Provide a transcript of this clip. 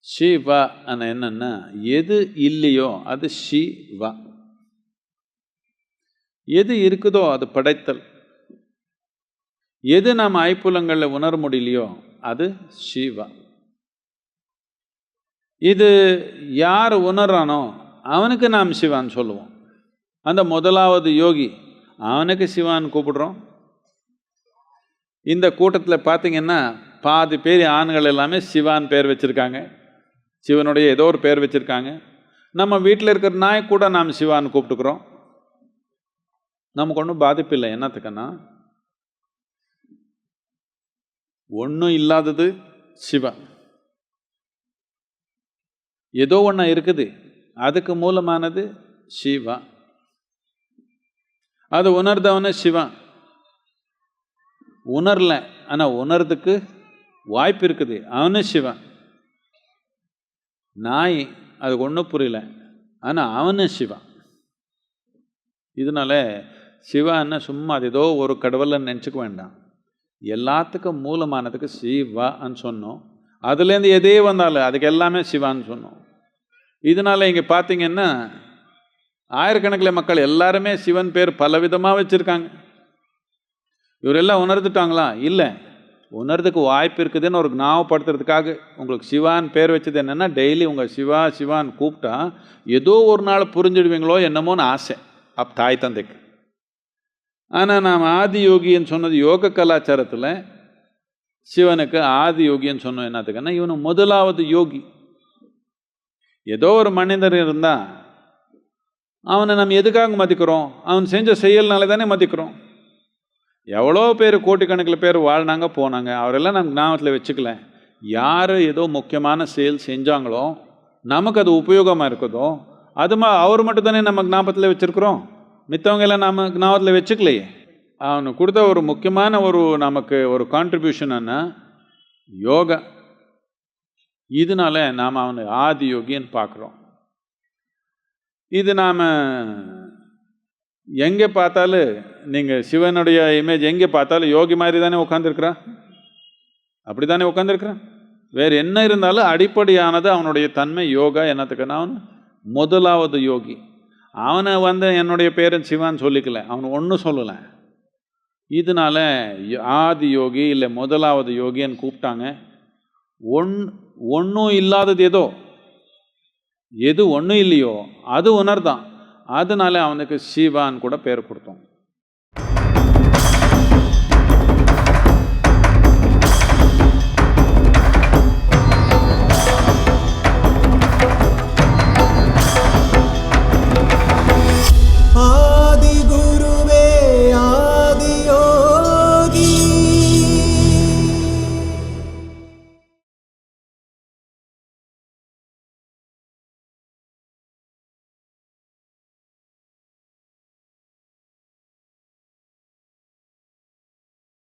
சிவ என்னன்னா எது இல்லையோ அது சிவ. எது இருக்குதோ அது படைத்தல். எது நாம் ஐப்புலங்களில் உணர முடியலையோ அது சிவ. இது யார் உணர்றானோ அவனுக்கு நாம் சிவான்னு சொல்லுவோம். அந்த முதலாவது யோகி அவனுக்கு சிவான்னு கூப்பிடுறோம். இந்த கூட்டத்தில் பார்த்தீங்கன்னா பாதி பேர் ஆண்கள் எல்லாமே சிவான் பேர் வச்சுருக்காங்க, சிவனுடைய ஏதோ ஒரு பேர் வச்சுருக்காங்க. நம்ம வீட்டில் இருக்கிற நாய் கூட நாம் சிவான்னு கூப்பிட்டுக்கிறோம். நமக்கு ஒன்றும் பாதிப்பு இல்லை. என்னத்துக்குன்னா ஒன்றும் இல்லாதது சிவா, ஏதோ ஒன்று இருக்குது, அதுக்கு மூலமானது சிவா. அது உணர்ந்தவன சிவா. உணரல ஆனால் உணர்றதுக்கு வாய்ப்பு இருக்குது, அவனு சிவா. நாய் அதுக்கு ஒன்றும் புரியல ஆனால் அவனு சிவா. இதனால சிவான்னு சும்மா அது ஏதோ ஒரு கடவுளை நினச்சிக்க வேண்டாம். எல்லாத்துக்கும் மூலமானதுக்கு சிவான்னு சொன்னோம். அதுலேருந்து எதே வந்தாலும் அதுக்கு எல்லாமே சிவான்னு சொன்னோம். இதனால் இங்கே பார்த்தீங்கன்னா ஆயிரக்கணக்கில் மக்கள் எல்லாருமே சிவன் பேர் பலவிதமாக வச்சுருக்காங்க. இவரெல்லாம் உணர்ந்துட்டாங்களா? இல்லை, உணர்றதுக்கு வாய்ப்பு இருக்குதுன்னு ஒரு ஞாபகப்படுத்துறதுக்காக உங்களுக்கு சிவான் பேர் வச்சது என்னென்னா, டெய்லி உங்கள் சிவா சிவான்னு கூப்பிட்டா ஏதோ ஒரு நாள் புரிஞ்சிடுவீங்களோ என்னமோன்னு ஆசை தாய் தந்தைக்கு. ஆனால் நாம் ஆதி யோகின்னு சொன்னது யோக கலாச்சாரத்தில் சிவனுக்கு ஆதி யோகின்னு சொன்னோம். என்னத்துக்குன்னா இவனு முதலாவது யோகி. ஏதோ ஒரு மனிதர் இருந்தால் அவனை நம்ம எதுக்காக மதிக்கிறோம்? அவன் செஞ்ச செயல்னால தானே மதிக்கிறோம். எவ்வளோ பேர் கோட்டிக்கணக்கில் பேர் வாழ்னாங்க போனாங்க, அவரெல்லாம் நம்ம ஞாபகத்தில் வச்சுக்கல. யார் ஏதோ முக்கியமான செயல் செஞ்சாங்களோ நமக்கு அது உபயோகமாக இருக்குதோ அவர் மட்டும் தானே நம்ம ஞாபகத்தில் வச்சுருக்குறோம். மித்தவங்க எல்லாம் நம்ம ஞாபகத்தில் வச்சுக்கலையே. அவனு கொடுத்த ஒரு முக்கியமான நமக்கு ஒரு கான்ட்ரிபியூஷன் யோகா. இதனால நாம் அவனை ஆதி யோகின்னு பார்க்குறோம். இது நாம் எங்கே பார்த்தாலும் நீங்கள் சிவனுடைய இமேஜ் எங்கே பார்த்தாலும் யோகி மாதிரி தானே உட்காந்துருக்குறான், அப்படி தானே உட்காந்துருக்குறான். வேறு என்ன இருந்தாலும் அடிப்படையானது அவனுடைய தன்மை யோகா. என்னத்துக்குன்னா அவன் முதலாவது யோகி. அவனை என்னுடைய பேரன் சிவான்னு சொல்லிக்கல, அவன் ஒன்றும் சொல்லலை. இதனால ஆதி யோகி இல்லை முதலாவது யோகின்னு கூப்பிட்டாங்க. ஒன்றும் இல்லாதது எது ஒன்றும் இல்லையோ அது உணர்தான். அதனால அவனுக்கு சிவான்னு கூட பேர் கொடுத்தோம்.